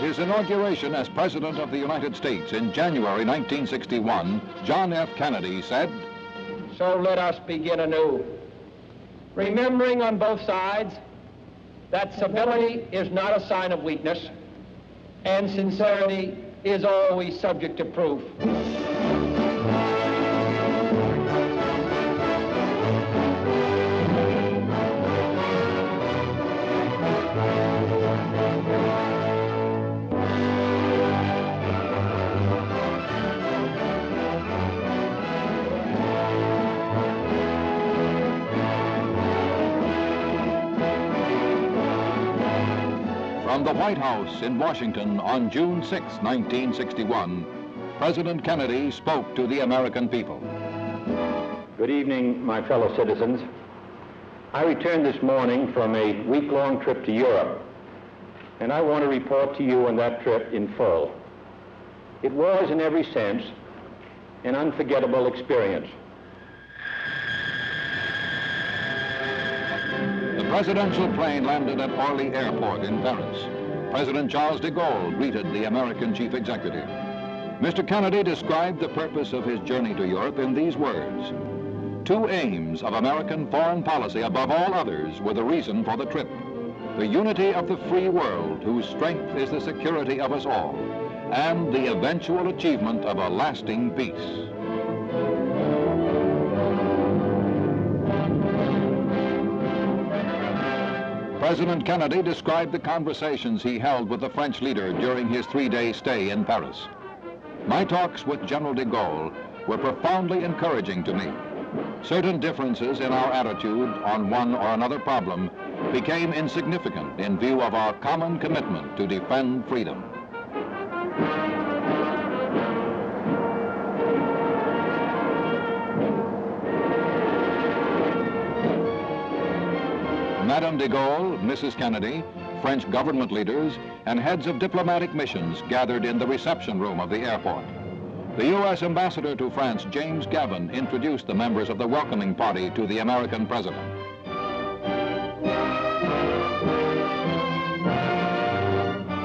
At his inauguration as President of the United States in January 1961, John F. Kennedy said, "So let us begin anew, remembering on both sides that civility is not a sign of weakness, and sincerity is always subject to proof." From the White House in Washington on June 6, 1961, President Kennedy spoke to the American people. Good evening, my fellow citizens. I returned this morning from a week-long trip to Europe, and I want to report to you on that trip in full. It was, in every sense, an unforgettable experience. The presidential plane landed at Orly Airport in Paris. President Charles de Gaulle greeted the American chief executive. Mr. Kennedy described the purpose of his journey to Europe in these words. Two aims of American foreign policy above all others were the reason for the trip. The unity of the free world, whose strength is the security of us all, and the eventual achievement of a lasting peace. President Kennedy described the conversations he held with the French leader during his three-day stay in Paris. My talks with General de Gaulle were profoundly encouraging to me. Certain differences in our attitude on one or another problem became insignificant in view of our common commitment to defend freedom. Madame de Gaulle, Mrs. Kennedy, French government leaders, and heads of diplomatic missions gathered in the reception room of the airport. The U.S. ambassador to France, James Gavin, introduced the members of the welcoming party to the American president.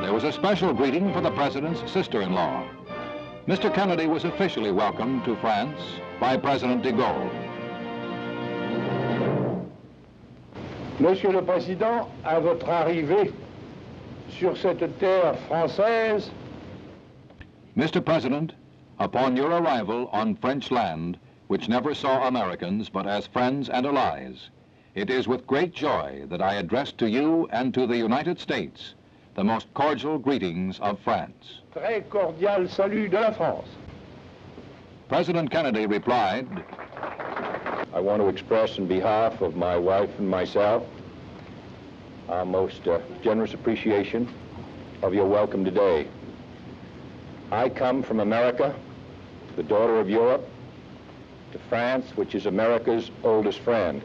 There was a special greeting for the president's sister-in-law. Mr. Kennedy was officially welcomed to France by President de Gaulle. Monsieur le Président, à votre arrivée sur cette terre française. Mr. President, upon your arrival on French land, which never saw Americans but as friends and allies, it is with great joy that I address to you and to the United States the most cordial greetings of France. Très cordial salut de la France. President Kennedy replied, I want to express on behalf of my wife and myself our most generous appreciation of your welcome today. I come from America, the daughter of Europe, to France, which is America's oldest friend.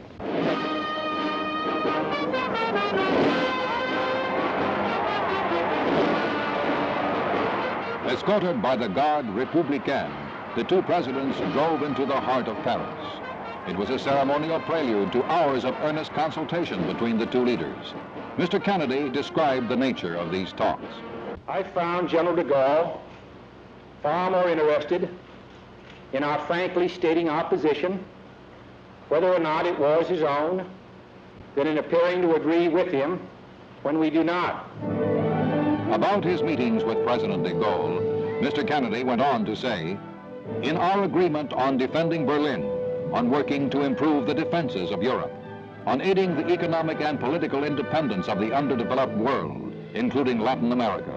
Escorted by the Garde Républicaine, the two presidents drove into the heart of Paris. It was a ceremonial prelude to hours of earnest consultation between the two leaders. Mr. Kennedy described the nature of these talks. I found General de Gaulle far more interested in our frankly stating our position, whether or not it was his own, than in appearing to agree with him when we do not. About his meetings with President de Gaulle, Mr. Kennedy went on to say, in our agreement on defending Berlin, on working to improve the defenses of Europe, on aiding the economic and political independence of the underdeveloped world, including Latin America,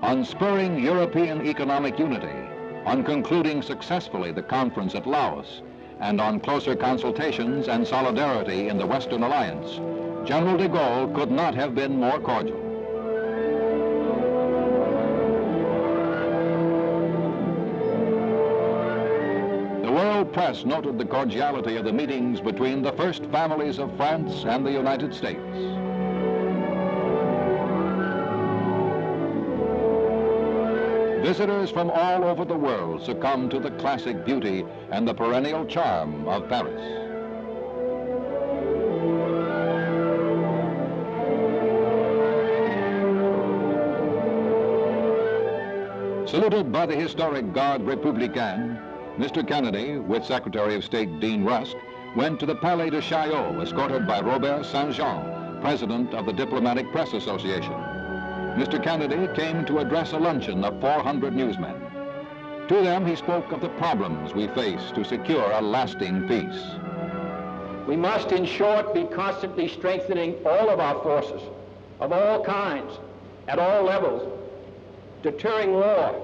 on spurring European economic unity, on concluding successfully the conference at Laos, and on closer consultations and solidarity in the Western Alliance, General de Gaulle could not have been more cordial. The world press noted the cordiality of the meetings between the first families of France and the United States. Visitors from all over the world succumbed to the classic beauty and the perennial charm of Paris. Saluted by the historic Garde Républicaine, Mr. Kennedy, with Secretary of State Dean Rusk, went to the Palais de Chaillot, escorted by Robert Saint-Jean, president of the Diplomatic Press Association. Mr. Kennedy came to address a luncheon of 400 newsmen. To them, he spoke of the problems we face to secure a lasting peace. We must, in short, be constantly strengthening all of our forces of all kinds, at all levels, deterring war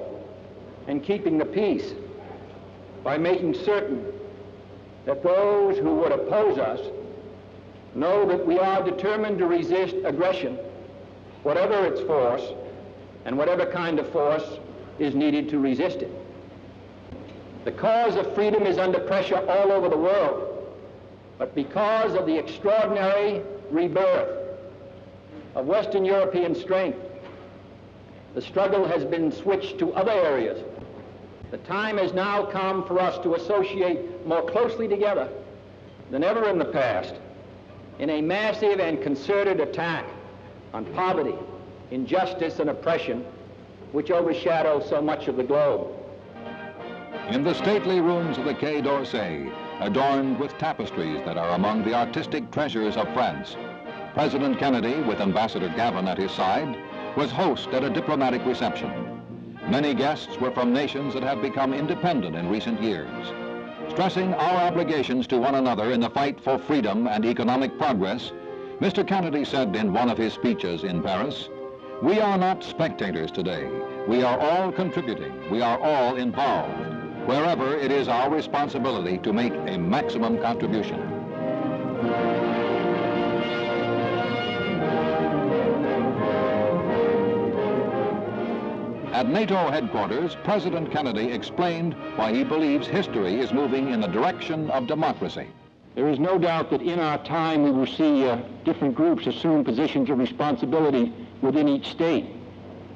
and keeping the peace by making certain that those who would oppose us know that we are determined to resist aggression, whatever its force, and whatever kind of force is needed to resist it. The cause of freedom is under pressure all over the world, but because of the extraordinary rebirth of Western European strength, the struggle has been switched to other areas. The time has now come for us to associate more closely together than ever in the past in a massive and concerted attack on poverty, injustice, and oppression which overshadow so much of the globe. In the stately rooms of the Quai d'Orsay, adorned with tapestries that are among the artistic treasures of France, President Kennedy, with Ambassador Gavin at his side, was host at a diplomatic reception. Many guests were from nations that have become independent in recent years. Stressing our obligations to one another in the fight for freedom and economic progress, Mr. Kennedy said in one of his speeches in Paris, "We are not spectators today. We are all contributing. We are all involved. Wherever it is our responsibility to make a maximum contribution." At NATO headquarters, President Kennedy explained why he believes history is moving in the direction of democracy. There is no doubt that in our time we will see different groups assume positions of responsibility within each state.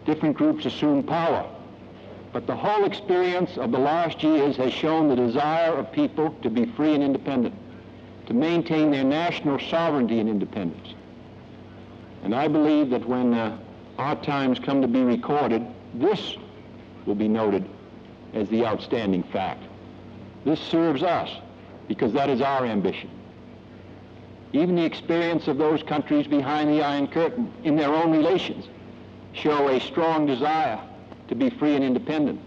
Different groups assume power. But the whole experience of the last years has shown the desire of people to be free and independent, to maintain their national sovereignty and independence. And I believe that when our times come to be recorded, this will be noted as the outstanding fact. This serves us because that is our ambition. Even the experience of those countries behind the Iron Curtain in their own relations show a strong desire to be free and independent.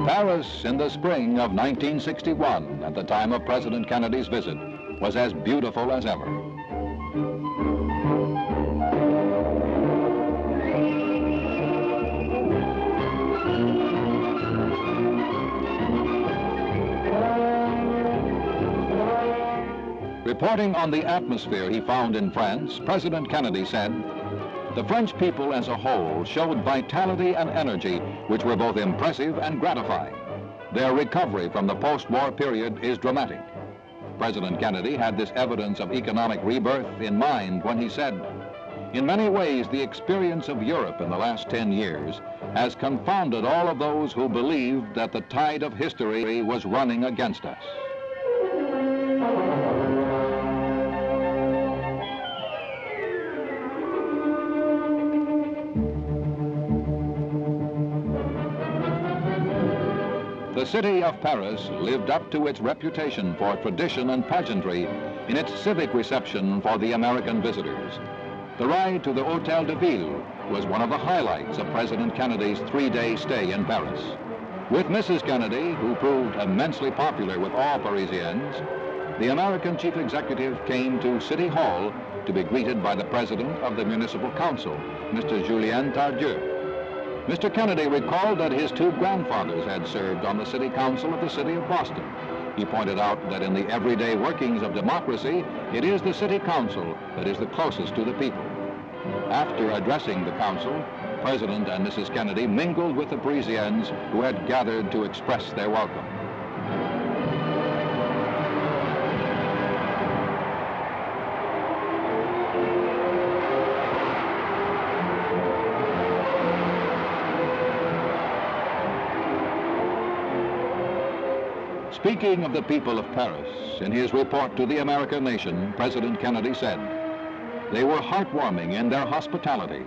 Paris in the spring of 1961, at the time of President Kennedy's visit, was as beautiful as ever. Reporting on the atmosphere he found in France, President Kennedy said, "The French people as a whole showed vitality and energy which were both impressive and gratifying. Their recovery from the post-war period is dramatic." President Kennedy had this evidence of economic rebirth in mind when he said, "In many ways, the experience of Europe in the last 10 years has confounded all of those who believed that the tide of history was running against us." The city of Paris lived up to its reputation for tradition and pageantry in its civic reception for the American visitors. The ride to the Hotel de Ville was one of the highlights of President Kennedy's 3-day stay in Paris. With Mrs. Kennedy, who proved immensely popular with all Parisians, the American chief executive came to City Hall to be greeted by the president of the Municipal Council, Mr. Julien Tardieu. Mr. Kennedy recalled that his 2 grandfathers had served on the city council of the city of Boston. He pointed out that in the everyday workings of democracy, it is the city council that is the closest to the people. After addressing the council, President and Mrs. Kennedy mingled with the Parisians who had gathered to express their welcome. Speaking of the people of Paris, in his report to the American nation, President Kennedy said, "They were heartwarming in their hospitality.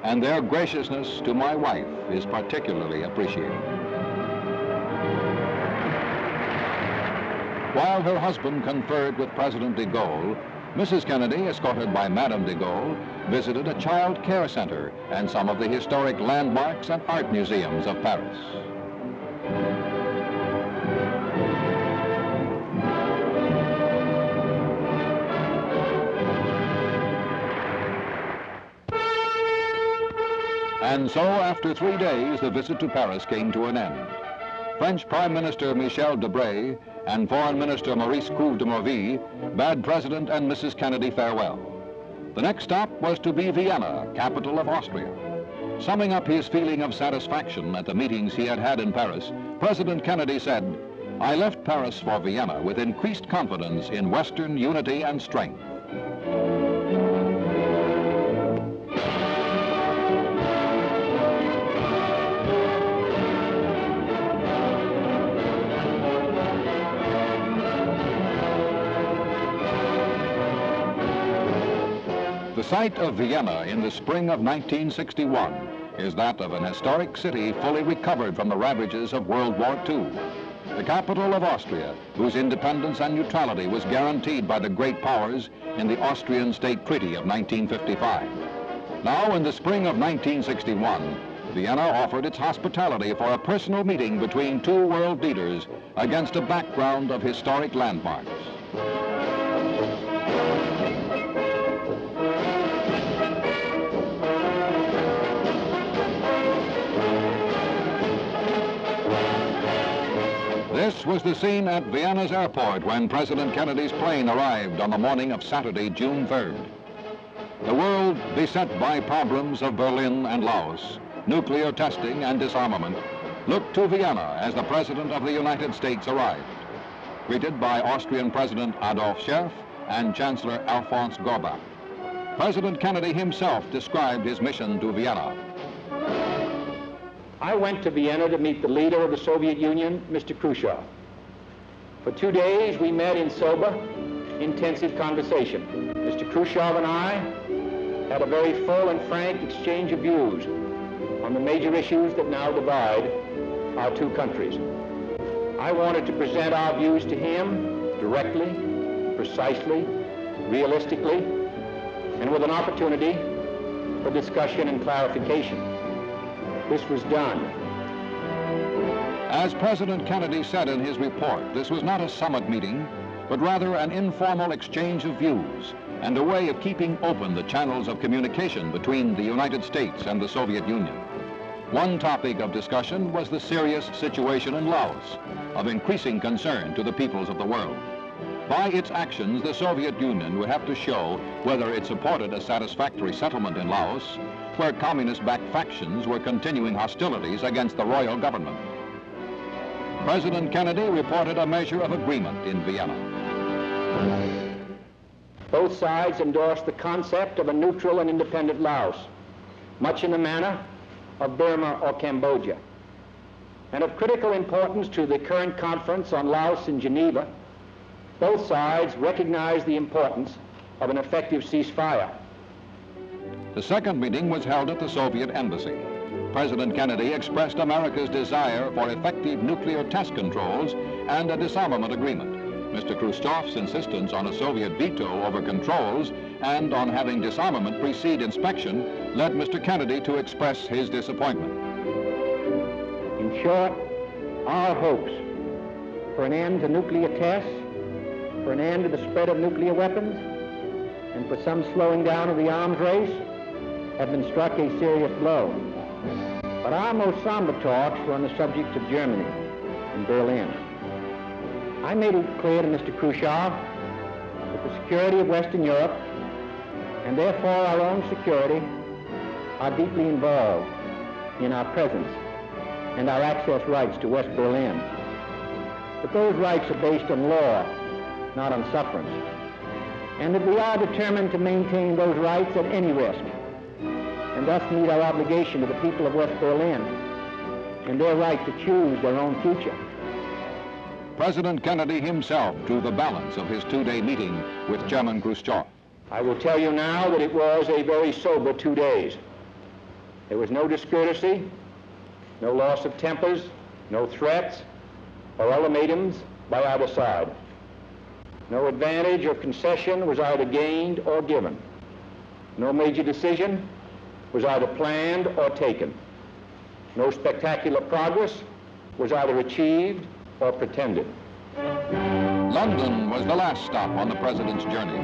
and their graciousness to my wife is particularly appreciated. While her husband conferred with President de Gaulle, Mrs. Kennedy, escorted by Madame de Gaulle, visited a child care center and some of the historic landmarks and art museums of Paris. And so, after 3 days, the visit to Paris came to an end. French Prime Minister Michel Debré and Foreign Minister Maurice Couve de Morville bade President and Mrs. Kennedy farewell. The next stop was to be Vienna, capital of Austria. Summing up his feeling of satisfaction at the meetings he had had in Paris, President Kennedy said, "I left Paris for Vienna with increased confidence in Western unity and strength." The site of Vienna in the spring of 1961 is that of an historic city fully recovered from the ravages of World War II. The capital of Austria, whose independence and neutrality was guaranteed by the great powers in the Austrian State Treaty of 1955. Now, in the spring of 1961, Vienna offered its hospitality for a personal meeting between two world leaders against a background of historic landmarks. This was the scene at Vienna's airport when President Kennedy's plane arrived on the morning of Saturday, June 3rd. The world, beset by problems of Berlin and Laos, nuclear testing and disarmament, looked to Vienna as the President of the United States arrived, greeted by Austrian President Adolf Scherff and Chancellor Alphonse Gorbach. President Kennedy himself described his mission to Vienna. I went to Vienna to meet the leader of the Soviet Union, Mr. Khrushchev. For 2 days, we met in sober, intensive conversation. Mr. Khrushchev and I had a very full and frank exchange of views on the major issues that now divide our two countries. I wanted to present our views to him directly, precisely, realistically, and with an opportunity for discussion and clarification. This was done. As President Kennedy said in his report, this was not a summit meeting, but rather an informal exchange of views and a way of keeping open the channels of communication between the United States and the Soviet Union. One topic of discussion was the serious situation in Laos, of increasing concern to the peoples of the world. By its actions, the Soviet Union would have to show whether it supported a satisfactory settlement in Laos, where communist-backed factions were continuing hostilities against the royal government. President Kennedy reported a measure of agreement in Vienna. Both sides endorsed the concept of a neutral and independent Laos, much in the manner of Burma or Cambodia. And of critical importance to the current conference on Laos in Geneva, both sides recognized the importance of an effective ceasefire. The second meeting was held at the Soviet embassy. President Kennedy expressed America's desire for effective nuclear test controls and a disarmament agreement. Mr. Khrushchev's insistence on a Soviet veto over controls and on having disarmament precede inspection led Mr. Kennedy to express his disappointment. In short, our hopes for an end to nuclear tests, for an end to the spread of nuclear weapons, and for some slowing down of the arms race have been struck a serious blow. But our most somber talks were on the subject of Germany and Berlin. I made it clear to Mr. Khrushchev that the security of Western Europe, and therefore our own security, are deeply involved in our presence and our access rights to West Berlin. But those rights are based on law, not on sufferance, and that we are determined to maintain those rights at any risk, and thus meet our obligation to the people of West Berlin and their right to choose their own future. President Kennedy himself drew the balance of his two-day meeting with Chairman Khrushchev. I will tell you now that it was a very sober 2 days. There was no discourtesy, no loss of tempers, no threats or ultimatums by either side. No advantage or concession was either gained or given. No major decision was either planned or taken. No spectacular progress was either achieved or pretended. London was the last stop on the president's journey.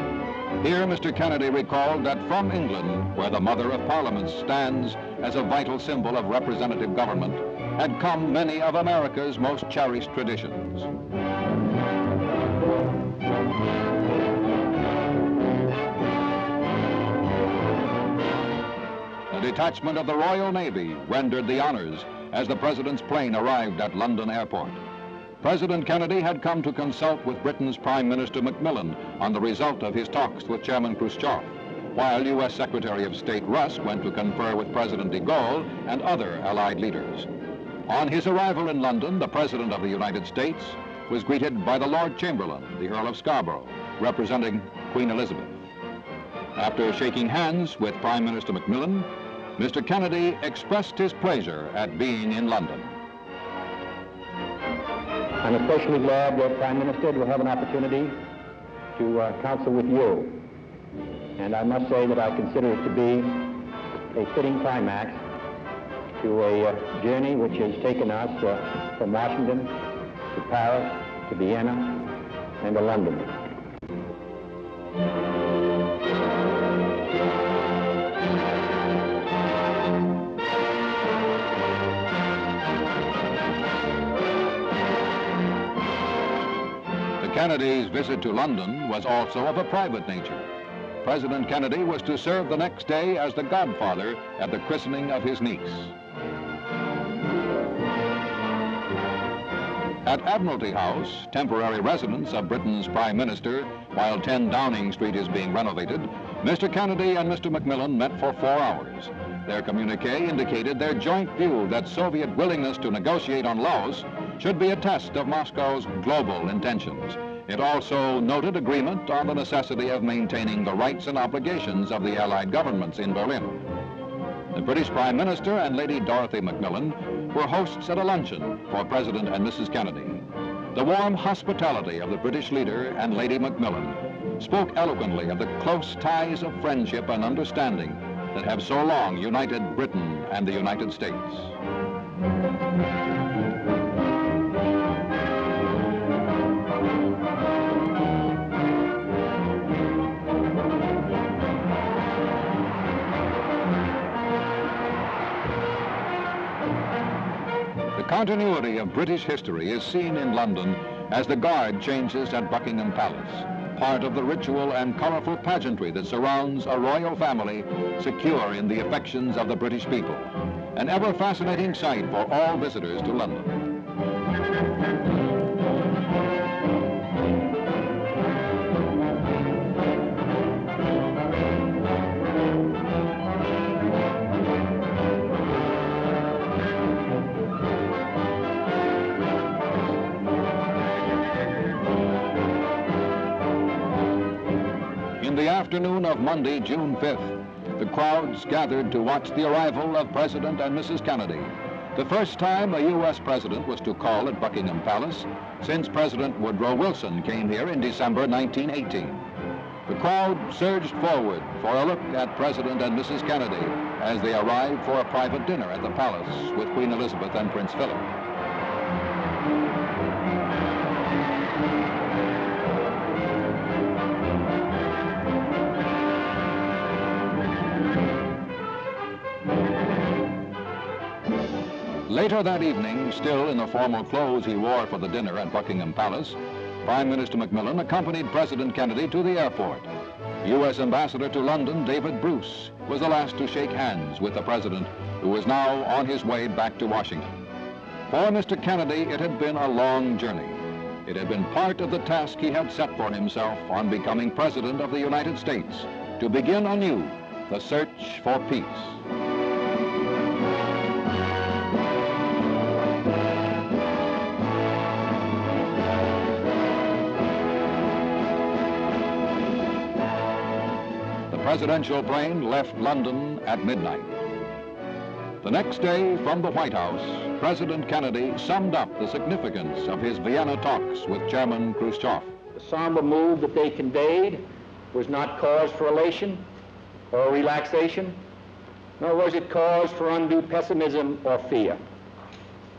Here, Mr. Kennedy recalled that from England, where the Mother of Parliaments stands as a vital symbol of representative government, had come many of America's most cherished traditions. A detachment of the Royal Navy rendered the honors as the president's plane arrived at London Airport. President Kennedy had come to consult with Britain's Prime Minister Macmillan on the result of his talks with Chairman Khrushchev, while U.S. Secretary of State Rusk went to confer with President de Gaulle and other Allied leaders. On his arrival in London, the President of the United States was greeted by the Lord Chamberlain, the Earl of Scarborough, representing Queen Elizabeth. After shaking hands with Prime Minister Macmillan, Mr. Kennedy expressed his pleasure at being in London. I'm especially glad that, Prime Minister, to have an opportunity to counsel with you. And I must say that I consider it to be a fitting climax to a journey which has taken us from Washington to Paris, to Vienna, and to London. Kennedy's visit to London was also of a private nature. President Kennedy was to serve the next day as the godfather at the christening of his niece. At Admiralty House, temporary residence of Britain's Prime Minister, while 10 Downing Street is being renovated, Mr. Kennedy and Mr. Macmillan met for 4 hours. Their communique indicated their joint view that Soviet willingness to negotiate on Laos should be a test of Moscow's global intentions. It also noted agreement on the necessity of maintaining the rights and obligations of the Allied governments in Berlin. The British Prime Minister and Lady Dorothy Macmillan were hosts at a luncheon for President and Mrs. Kennedy. The warm hospitality of the British leader and Lady Macmillan spoke eloquently of the close ties of friendship and understanding that have so long united Britain and the United States. The continuity of British history is seen in London as the Guard changes at Buckingham Palace, part of the ritual and colorful pageantry that surrounds a royal family secure in the affections of the British people, an ever-fascinating sight for all visitors to London. In the afternoon of Monday, June 5th, the crowds gathered to watch the arrival of President and Mrs. Kennedy, the first time a U.S. president was to call at Buckingham Palace since President Woodrow Wilson came here in December 1918. The crowd surged forward for a look at President and Mrs. Kennedy as they arrived for a private dinner at the palace with Queen Elizabeth and Prince Philip. Later that evening, still in the formal clothes he wore for the dinner at Buckingham Palace, Prime Minister Macmillan accompanied President Kennedy to the airport. U.S. Ambassador to London, David Bruce, was the last to shake hands with the President, who was now on his way back to Washington. For Mr. Kennedy, it had been a long journey. It had been part of the task he had set for himself on becoming President of the United States, to begin anew the search for peace. The presidential plane left London at midnight. The next day, from the White House, President Kennedy summed up the significance of his Vienna talks with Chairman Khrushchev. The somber mood that they conveyed was not cause for elation or relaxation, nor was it cause for undue pessimism or fear.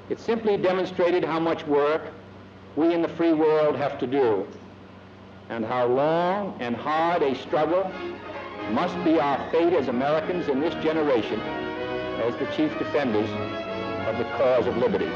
It simply demonstrated how much work we in the free world have to do, and how long and hard a struggle must be our fate as Americans in this generation as the chief defenders of the cause of liberty.